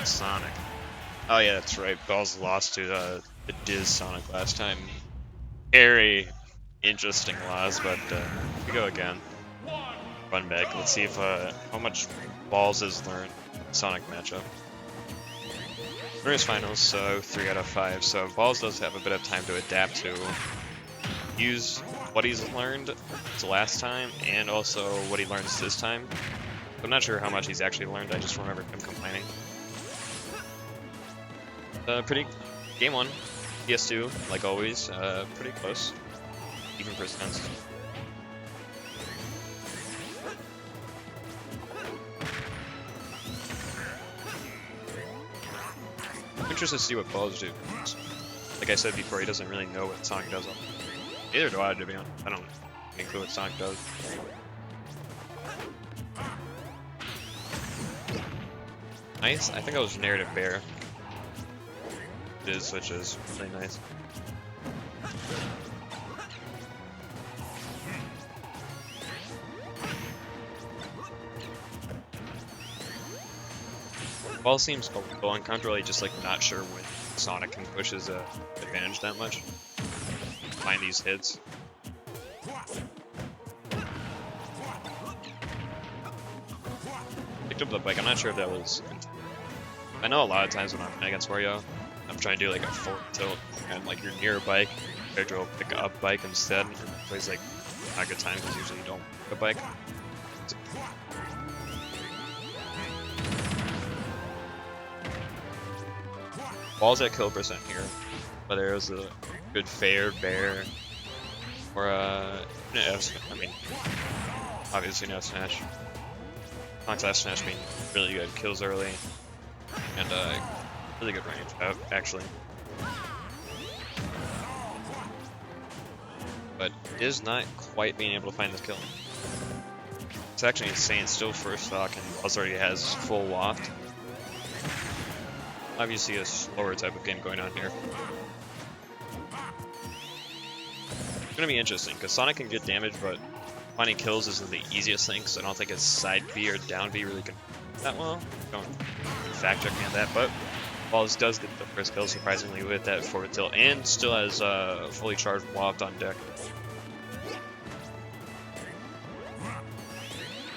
Sonic. Oh yeah, that's right. Balls lost to the DiZ Sonic last time. Very interesting loss, but we go again. Run back. Let's see if how much Balls has learned Sonic matchup. First finals, so 3 out of 5. So Balls does have a bit of time to adapt to use what he's learned last time and also what he learns this time. I'm not sure how much he's actually learned. I just remember him complaining. Pretty game 1, PS2, like always, pretty close, even percents. I'm interested to see what Balls do. Like I said before, he doesn't really know what Sonic does. Neither do I, to be honest. I don't have any clue what Sonic does. Nice. I think I was narrative bear. DiZ, which is really nice. Ball seems a little uncomfortable, just like not sure when Sonic can push his advantage that much. Find these hits. Picked up the bike. I'm not sure if that was. I know a lot of times when I'm playing against Wario, I'm trying to do like a forward tilt, and like you're near a bike, character will pick up bike instead, and it's always like not a good time because usually you don't pick a bike. Balls at kill percent here, but there's a good fair bear or I mean, obviously no smash. Sonic's smash being really good, kills early, and really good range actually. But is not quite being able to find this kill. It's actually insane. Still first stock and also already has full waft. Obviously a slower type of game going on here. It's gonna be interesting because Sonic can get damage, but finding kills isn't the easiest thing. So I don't think his side B or down B really can that well. Don't fact check me on that, but Balls does get the first kill surprisingly with that forward tilt, and still has fully charged waft on deck.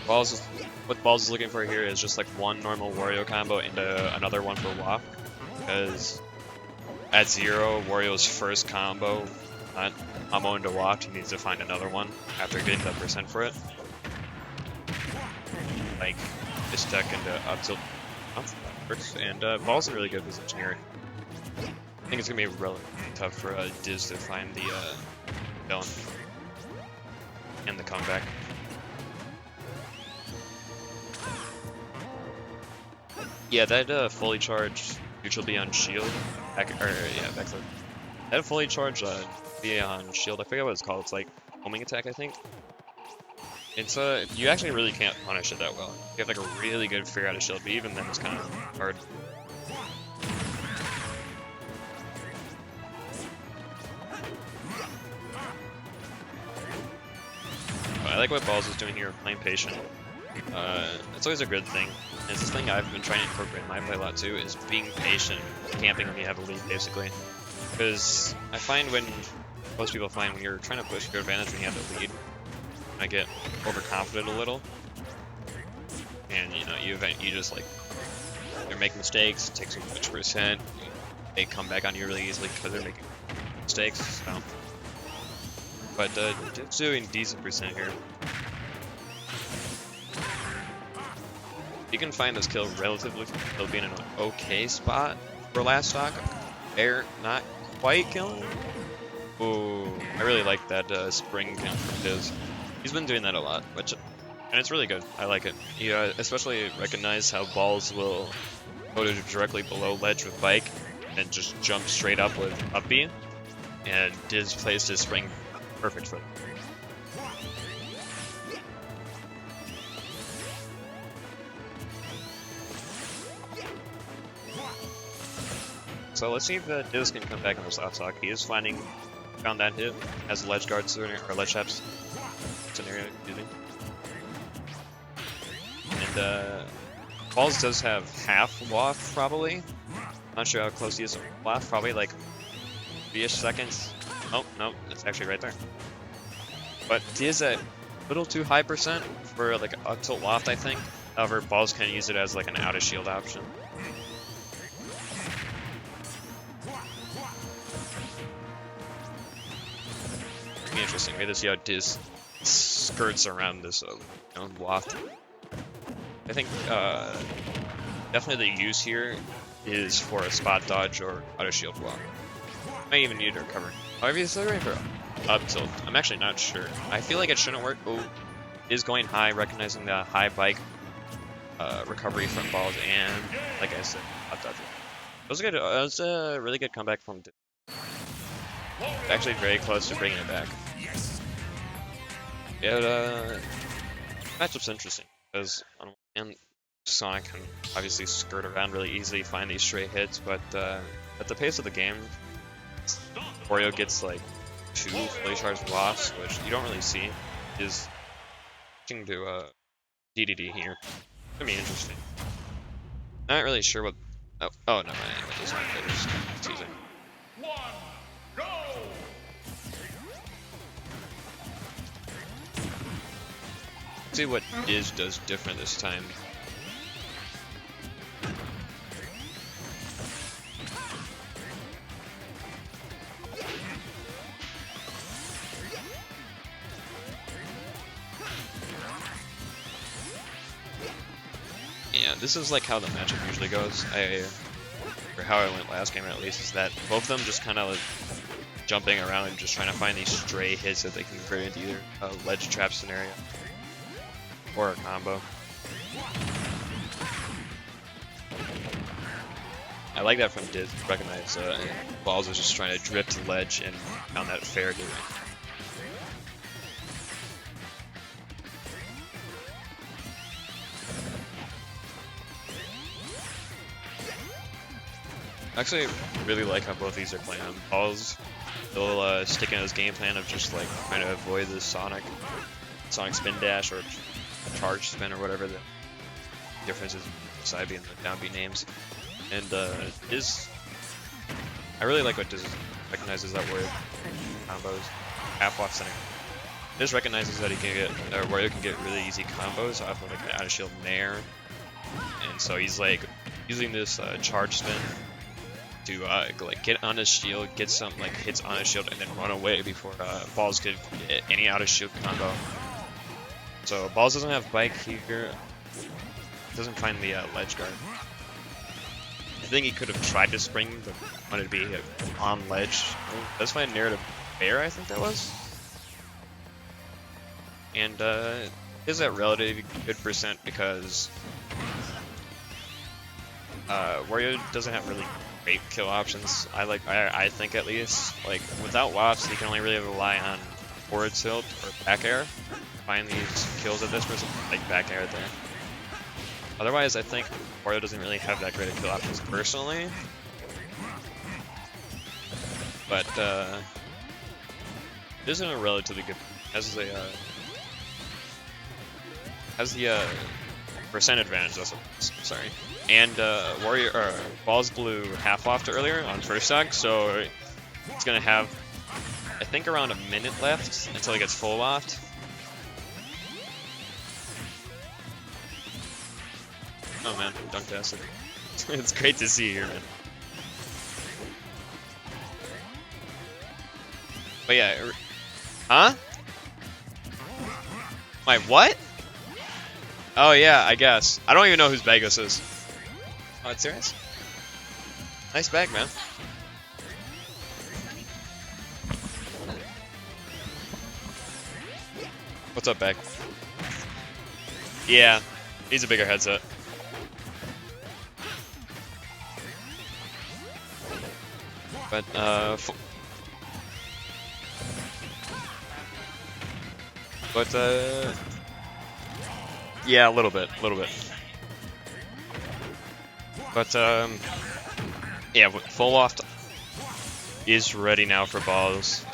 What Balls is looking for here is just like one normal Wario combo into another one for waft, because at 0, Wario's first combo, not combo into waft, he needs to find another one after getting the percent for it. Like this deck into up tilt first, and Balls in a really good position here. I think it's gonna be really tough for DiZ to find the villain and the comeback. Yeah, that fully charged neutral B on shield, backflip. That fully charged B on shield. I forget what it's called. It's like homing attack, I think. It's you actually really can't punish it that well. You have like a really good figure out of shield, but even then it's kind of hard. But I like what Balls is doing here, playing patient. It's always a good thing. And it's this thing I've been trying to incorporate in my play a lot too, is being patient, camping when you have a lead basically. Because I find most people find when you're trying to push your advantage when you have the lead, I get overconfident a little. And you know, you just like, you make mistakes, it takes so much percent, they come back on you really easily because they're making mistakes. So. But it's doing decent percent here. You can find this kill relatively, he'll be in an okay spot for last stock. Air not quite killing. Ooh, I really like that spring count from DiZ. He's been doing that a lot, and it's really good. I like it. You especially recognize how Balls will go to directly below ledge with bike and just jump straight up with up B, and DiZ placed his spring perfect for them. So let's see if DiZ can come back on this off stock. He is found that hit as a ledge guard scenario, or ledge traps scenario, excuse me. And Balls does have half waft probably. Not sure how close he is to waft. Probably like 3-ish seconds. Oh no, it's actually right there. But DiZ at a little too high percent for like up tilt waft, I think. However, Balls can use it as like an out of shield option. Be interesting. Maybe to see how DiZ skirts around this waft. I think definitely the use here is for a spot dodge or auto shield block. Might even need to recover. However, he's still going for up tilt. I'm actually not sure. I feel like it shouldn't work. Oh, is going high, recognizing the high bike recovery from Balls, and like I said, up dodge. That was good. That was a really good comeback from DiZ. Actually, very close to bringing it back. Yeah, matchup's interesting because on one hand, Sonic can obviously skirt around really easily, find these stray hits, but at the pace of the game, Wario gets like 2 fully charged wafts, which you don't really see. Is switching to DDD here. It's gonna be interesting. Not really sure what. Oh no, man, it doesn't. Just teasing. See what DiZ does different this time. Yeah, this is like how the matchup usually goes. Or how I went last game at least, is that both of them just kind of like jumping around and just trying to find these stray hits that they can convert into either a ledge trap scenario or a combo. I like that from DiZ. Recognize Balls is just trying to drip to ledge and found that fair game. Actually, really like how both these are playing. Balls still sticking to his game plan of just like trying to avoid the Sonic spin dash or charge spin or whatever the difference is side B and the down B names. And DiZ, I really like what DiZ recognizes that word combos, half waft center. DiZ recognizes that he can get, or Wario can get really easy combos off of like an out of shield nair, and so he's like using this charge spin to like get on his shield, get some like hits on his shield, and then run away before Balls could get any out of shield combo. So Balls doesn't have bike here, doesn't find the ledge guard. I think he could have tried to spring, but wanted to be on ledge. That's find narrative bear, I think that was. And is that relatively good percent because Wario doesn't have really great kill options. I think at least, like without wafts, he can only really rely on forward tilt or back air. Find these kills at this person, like back air there. Otherwise, I think Wario doesn't really have that great of kill options personally. But it isn't a relatively good. Has the percent advantage. That's sorry. And Wario or Balls blew half waft earlier on first stock, so it's gonna have I think around a minute left until he gets full waft. Oh man, dunktastic. It's great to see here, man. But yeah, huh? My what? Oh yeah, I guess. I don't even know whose bag this is. Oh, it's serious? Nice bag, man. What's up, bag? Yeah, needs a bigger headset. But yeah, a little bit. But yeah, full waft is ready now for Balls.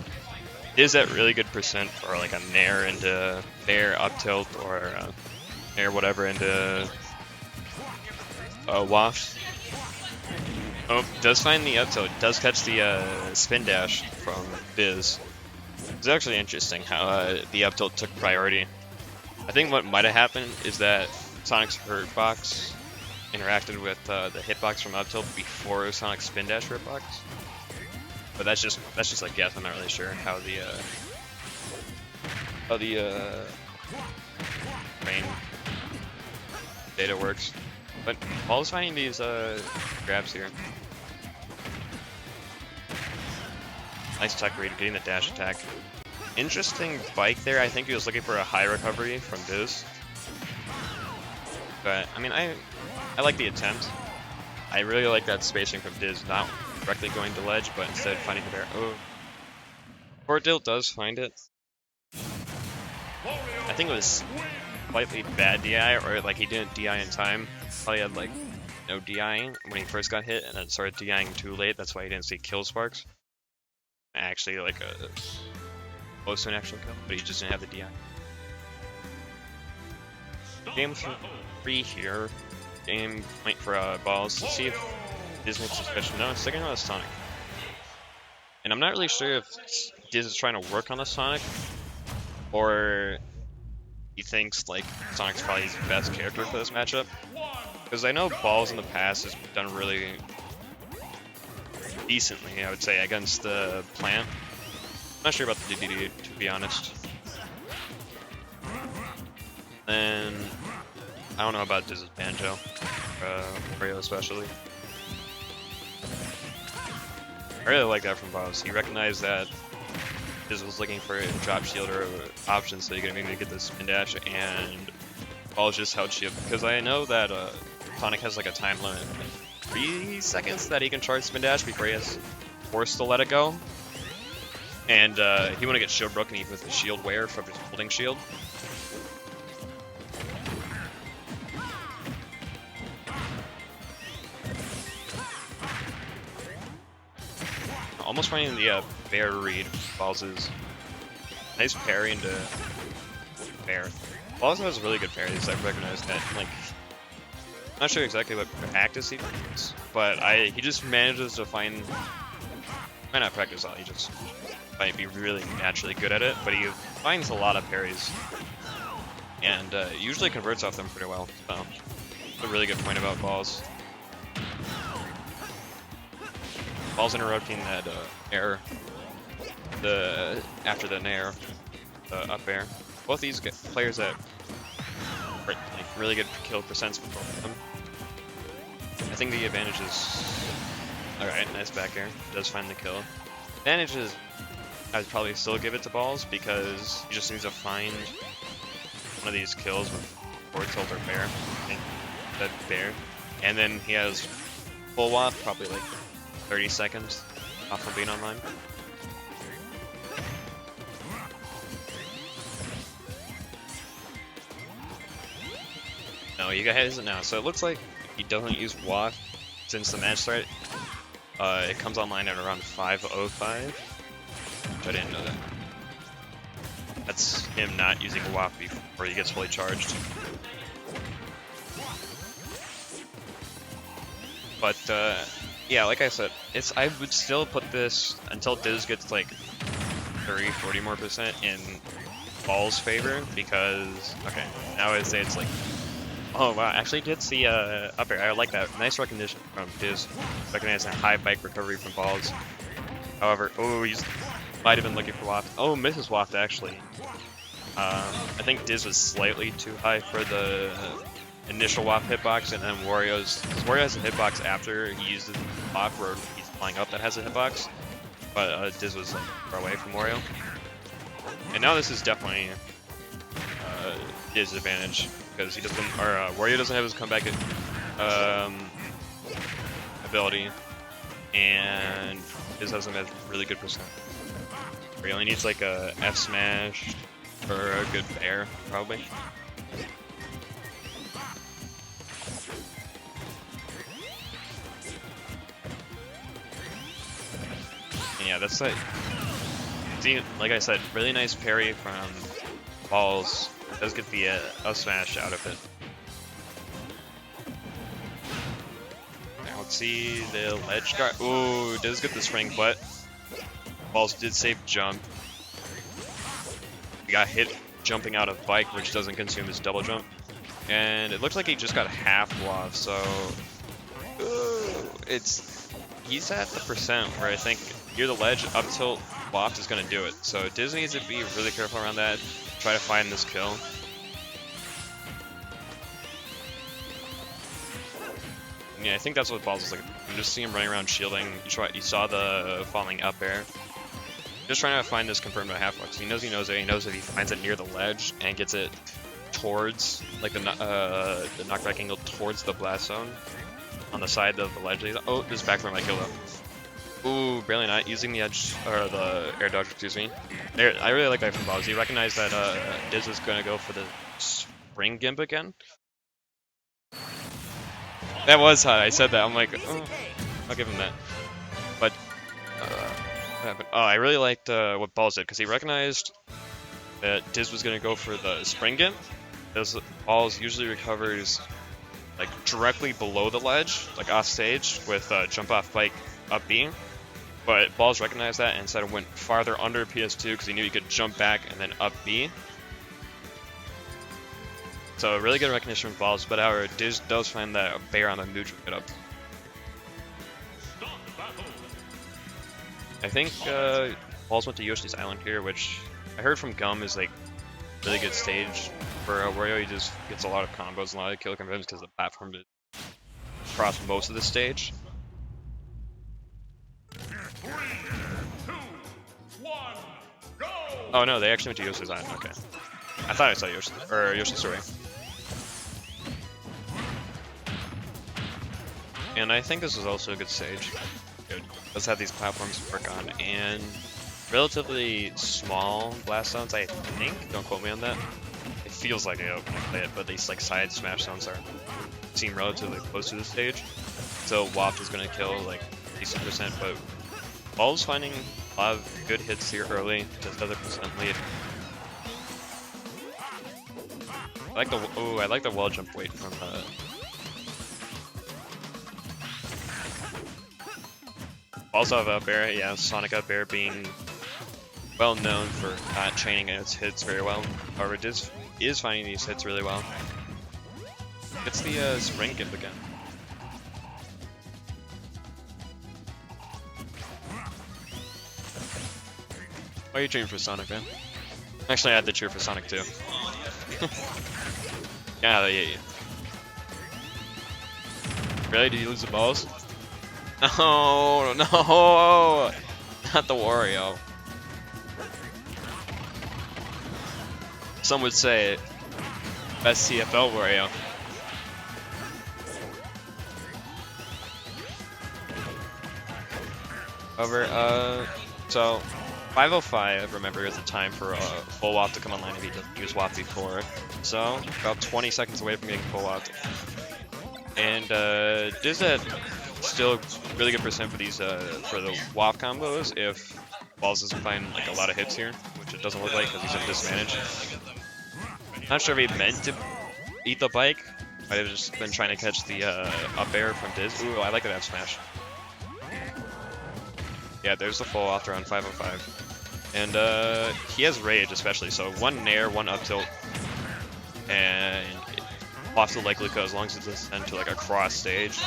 Is at really good percent for like a nair into nair up tilt or nair whatever into Waft. Oh, does find the up tilt, does catch the spin dash from DiZ. It's actually interesting how the up tilt took priority. I think what might have happened is that Sonic's hurt box interacted with the hitbox from up tilt before Sonic's spin dash hurt box. But that's just like guess. I'm not really sure how the rain data works. But Paul's finding these grabs here. Nice tuck read, getting the dash attack. Interesting bike there. I think he was looking for a high recovery from DiZ. But I mean, I like the attempt. I really like that spacing from DiZ, not directly going to ledge, but instead finding the bear. Oh, Cordell does find it. I think it was slightly bad DI, or like he didn't DI in time. Probably had like no DI when he first got hit, and then started DIing too late. That's why he didn't see kill sparks. Actually, like a close to an actual kill, but he just didn't have the DI. Game 3 here. Game point for balls. Let's see if DiZ makes a special. No, it's sticking on the Sonic. And I'm not really sure if DiZ is trying to work on the Sonic, or he thinks like Sonic's probably his best character for this matchup. Because I know Balls in the past has done really decently, I would say, against the plant. I'm not sure about the DDD, to be honest. Then I don't know about DiZ's Banjo, Wario especially. I really like that from Balls. He recognized that DiZ was looking for a drop shield or option so he could maybe get the spin dash, and Balls just held shield. Because I know that Sonic has like a time limit, 3 seconds that he can charge spin dash before he has forced to let it go. And he wouldn't get shield broken even with the shield wear from just holding shield. Almost finding the bear read. Balls is nice parry into bear. Balls has really good parries. I've recognized that. Like, I'm not sure exactly what practice he does, but he just manages to find. Might not practice all. He just might be really naturally good at it, but he finds a lot of parries and usually converts off them pretty well. So, that's a really good point about Balls. Balls interrupting that air, after the nair, up air. Both these players that are like really good kill percents for both of them. I think the advantage is alright. Nice back air. Does find the kill. Advantage is I'd probably still give it to Balls because he just needs to find one of these kills with forward tilt or bear. That bear, and then he has full waft, probably like 30 seconds off from being online. No, you guys now. So it looks like he doesn't use waft since the match started. It comes online at around 5:05. Which I didn't know that. That's him not using waft before he gets fully charged. But yeah, like I said, I would still put this until DiZ gets like 30-40% more in Balls' favor, because okay, now I say it's like, oh wow, I actually did see up air. I like that. Nice recognition from DiZ, recognizing high bike recovery from Balls. However, oh, he might have been looking for waft. Oh, misses waft actually. I think DiZ was slightly too high for the initial waft hitbox, and then because Wario has a hitbox after he uses waft where he's flying up that has a hitbox, but DiZ was like far away from Wario. And now this is definitely DiZ's advantage because he doesn't, or Wario doesn't have his comeback ability, and DiZ has him at really good percent. He only needs like a F smash or a good air probably. Yeah, that's like, see, like I said, really nice parry from Balls. Does get the up smash out of it. see the ledge guard. Ooh, does get the spring, but Balls did save jump. He got hit jumping out of bike, which doesn't consume his double jump. And it looks like he just got half waft, so he's at the percent where I think near the ledge, up tilt waft is going to do it. So DiZ needs to be really careful around that, try to find this kill. Yeah, I think that's what Balls is like. You just see him running around shielding. You saw the falling up air. Just trying to find this confirmed by half waft. He knows it. He knows if he finds it near the ledge and gets it towards like the knockback angle towards the blast zone on the side of the ledge. Oh, this is back for my kill though. Ooh, barely not using the edge or the air dodge. Excuse me. I really like that from Balls. He recognized that DiZ is gonna go for the spring gimp again. That was hot. I said that. I'm like, oh, I'll give him that. But what happened? Oh, I really liked what Balls did because he recognized that DiZ was gonna go for the spring gimp. Because Balls usually recovers like directly below the ledge, like off stage with jump off bike up B. But Balls recognized that and instead went farther under PS2 because he knew he could jump back and then up B. So really good recognition from Balls, but our DiZ does find that a bear on the neutral get up. I think Balls went to Yoshi's Island here, which I heard from Gum is like really good stage for Wario. He just gets a lot of combos, a lot of kill confirms because the platform is across most of the stage. 3, 2, 1, go! Oh no, they actually went to Yoshi's Island. Okay, I thought I saw Yoshi's Story. And I think this is also a good stage. Good. Let's have these platforms to work on, and relatively small blast zones, I think. Don't quote me on that. It feels like it when I play it, but these like side smash zones seem relatively close to the stage. So Waft is gonna kill like 60%, but Balls finding a lot of good hits here early, just another percent lead. I like the wall jump weight from Also have up air, yeah, Sonic up air being well known for not chaining its hits very well. However, DiZ is finding these hits really well. It's the spring gimp again. Why are you cheering for Sonic, man? Actually, I had to cheer for Sonic too. Yeah. Really? Did you lose the balls? No, no, not the Wario. Some would say best CFL Wario. However, so 5:05, remember, is the time for full waft to come online if you just use waft before. So about 20 seconds away from getting full waft. And DiZ had still really good percent for these for the waft combos if Balls doesn't find like a lot of hits here, which it doesn't look like because he's at disadvantage. Not sure if he meant to eat the bike. Might have just been trying to catch the up air from DiZ. Ooh, I like that F smash. Yeah, there's the full waft around 5:05, and he has rage especially. So one nair, one up tilt, and waft will likely go as long as it's descend to like a cross stage.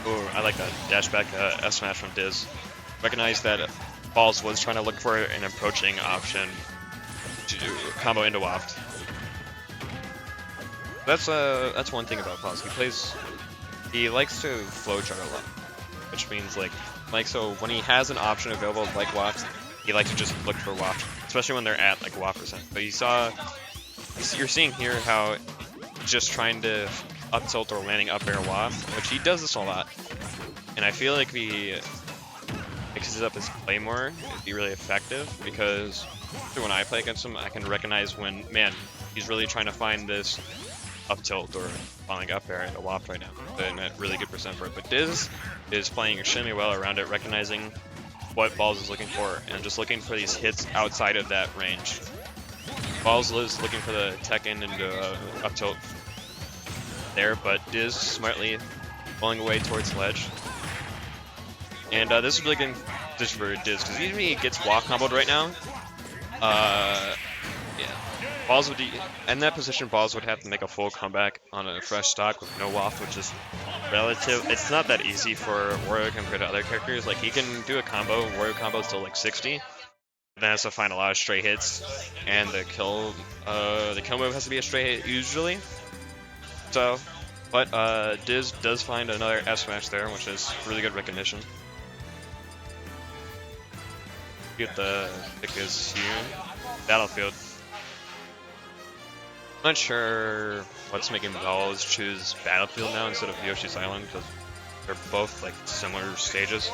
Ooh, I like that dash back F smash from DiZ. Recognize that Balls was trying to look for an approaching option to combo into waft. That's one thing about Balls. He likes to flow chart a lot, which means like so when he has an option available like waft, he likes to just look for waft, especially when they're at like waft percent. But you're seeing here how just trying to up tilt or landing up air waft, which he does this a lot. And I feel like if he mixes up his play more, it'd be really effective, because when I play against him, I can recognize when, man, he's really trying to find this up tilt or falling up air into waft right now. But I'm at really good percent for it. But DiZ is playing extremely well around it, recognizing what Balls is looking for, and just looking for these hits outside of that range. Balls is looking for the tech end into up tilt there, but DiZ smartly falling away towards ledge. And this is really good position for DiZ, because usually he gets walk comboed right now. Yeah. Balls would in that position, Balls would have to make a full comeback on a fresh stock with no waft, which is relative. It's not that easy for Wario compared to other characters. Like, he can do a combo. Wario combo is still like 60. Then has to find a lot of straight hits, and the kill move has to be a straight hit usually. So, but DiZ does find another F smash there, which is really good recognition. Get the pick is here. Battlefield. I'm not sure what's making Balls choose Battlefield now instead of Yoshi's Island, because they're both like similar stages.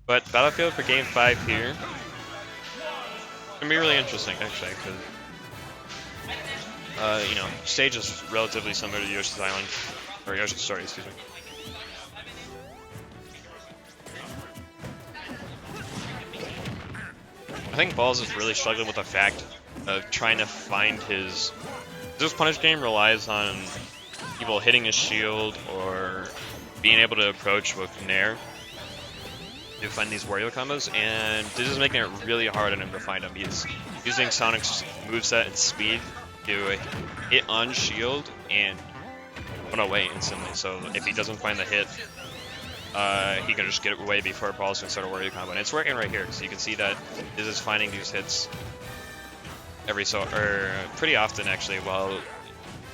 But Battlefield for Game 5 here. It's gonna be really interesting actually, because you know, stage is relatively similar to Yoshi's Island, or Yoshi's Story, excuse me. I think Balls is really struggling with the fact of trying to find his. This punish game relies on people hitting his shield or being able to approach with Nair to find these Wario combos, and this is making it really hard on him to find them. He's using Sonic's moveset and speed to hit on shield and run away instantly. So if he doesn't find the hit, he can just get it away before Balls can start a Wario combo. And it's working right here, so you can see that DiZ is finding these hits pretty often actually, while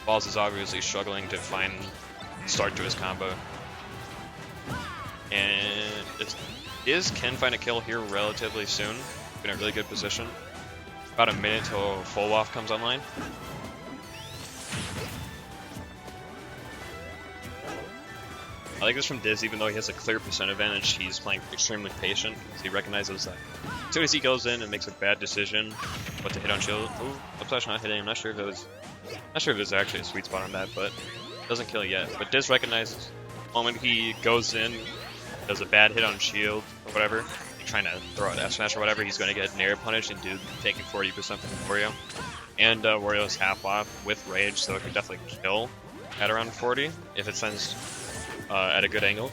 Balls is obviously struggling to find start to his combo. And DiZ can find a kill here relatively soon, in a really good position. About a minute till full waft comes online. I like this from DiZ, even though he has a clear percent advantage, he's playing extremely patient, because he recognizes that as soon as he goes in and makes a bad decision what to hit on shield. Ooh, upslash not hitting. I'm not sure if there's actually a sweet spot on that, but it doesn't kill yet. But DiZ recognizes the moment he goes in, does a bad hit on shield or whatever, trying to throw an F smash or whatever, he's going to get Nair punished and do taking 40% from Wario. And Wario's half off with rage, so it could definitely kill at around 40 if it sends at a good angle.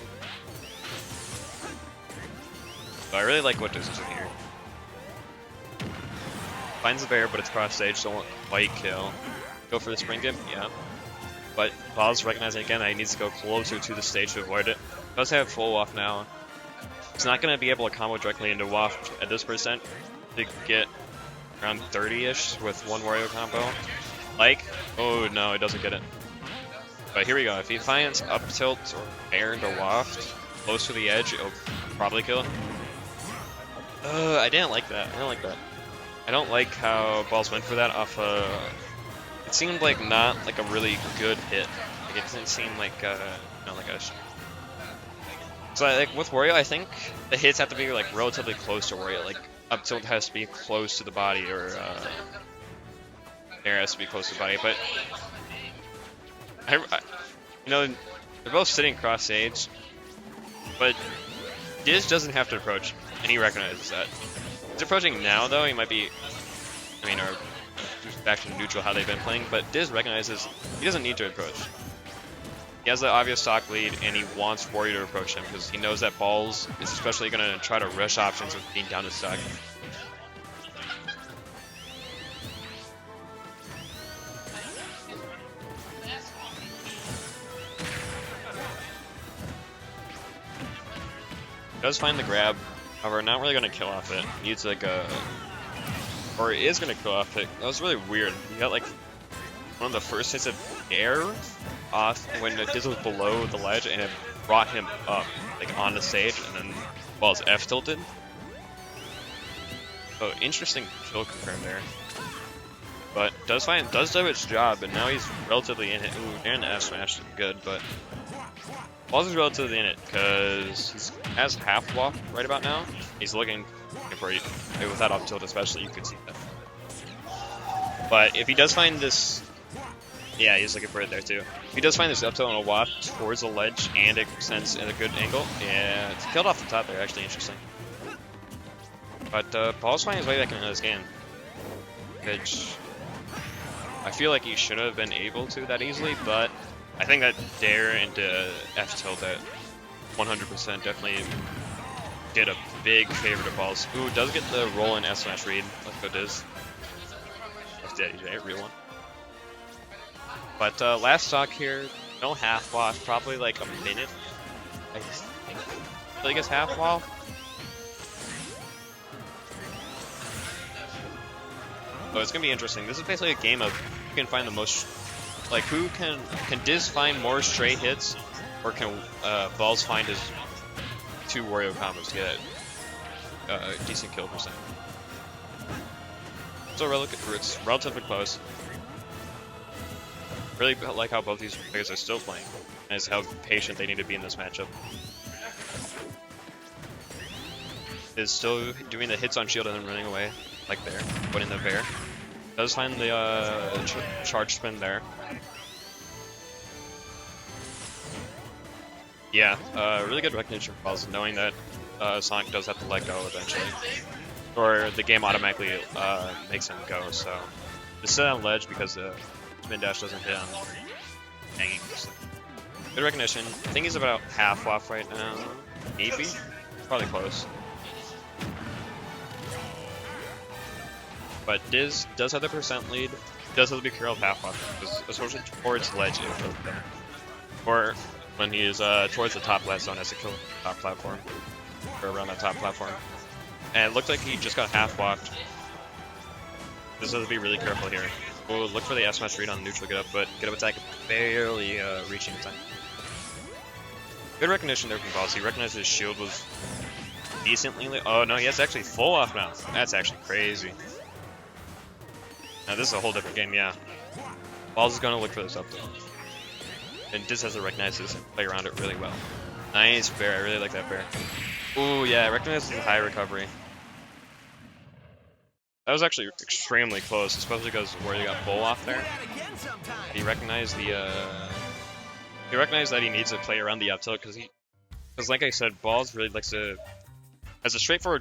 So I really like what DiZ is doing here. Finds the bear, but it's cross stage, so won't quite kill. Go for the spring dip, yeah. But Balls recognizing again that he needs to go closer to the stage to avoid it. Does have full waft now. He's not going to be able to combo directly into waft at this percent to get around 30-ish with one Wario combo. Like, oh no, it doesn't get it. But here we go. If he finds up tilt or air into waft close to the edge, it'll probably kill him. I didn't like that. I don't like that. I don't like how Balls went for that off it seemed like not like a really good hit. Like it didn't seem like you know, like a. So like with Wario, I think the hits have to be like relatively close to Wario. Like up tilt has to be close to the body, or air has to be close to the body. But I you know, they're both sitting cross stage, but DiZ doesn't have to approach, and he recognizes that. He's approaching now, though. He might be, I mean, or back to neutral how they've been playing, but DiZ recognizes he doesn't need to approach. He has the obvious stock lead, and he wants Wario to approach him because he knows that Balls is especially going to try to rush options with being down to stock. Does find the grab, however, not really going to kill off it. Needs like a, or is going to kill off it. That was really weird. He got like one of the first hits of air off when DiZ was below the ledge, and it brought him up like on the stage, and then Balls F tilted. So interesting kill confirmed there. But does do its job, and now he's relatively in it. Ooh, and F smash is good, but Balls is relatively in it because he has half walk right about now. He's looking for it with that up tilt, especially. You could see that. But if he does find this, yeah, he's looking for it there too. If he does find this up tilt on a waft towards the ledge and it sends in a good angle, yeah, it's killed off the top there. Actually, interesting. But Ball's finding his way back into this game, which I feel like he should have been able to that easily, but I think that dare into F tilt at 100% definitely did a big favor to Balls. Ooh, does get the roll in S smash read. Let's go DiZ. That's DiZ, real one. But last stock here, no half waff, probably like a minute. I think it's half waff. So it's gonna be interesting. This is basically a game of who can find the most, like who can DiZ find more straight hits, or can Balls find his 2 Wario combos to get a decent kill percent. So it's relatively close. Really like how both these players are still playing, and it's how patient they need to be in this matchup. Is still doing the hits on shield and then running away, like there, winning the bear. Does find the charge spin there. Yeah, really good recognition for Balls, knowing that Sonic does have to let go eventually, or the game automatically makes him go. So just sit on ledge because the spin dash doesn't hit on hanging. So. Good recognition. I think he's about half off right now. Maybe, probably close. But DiZ does have the percent lead. Does have to be careful of half off, especially towards ledge. Or when he is towards the top left zone as a kill top platform, or around that top platform. And it looked like he just got half walked. This has to be really careful here. We'll look for the S smash read on neutral get up, but get up attack barely reaching time. Good recognition there from Balls. He recognized his shield was decently. Oh no, he has actually full off now. That's actually crazy. Now this is a whole different game, yeah. Balls is gonna look for this up though. And DiZ has to recognize this and play around it really well. Nice bear, I really like that bear. Ooh, yeah, I recognize the high recovery. That was actually extremely close, especially because Wario got full off there. He recognized the he recognized that he needs to play around the up tilt because like I said, Balls really likes to, has a straightforward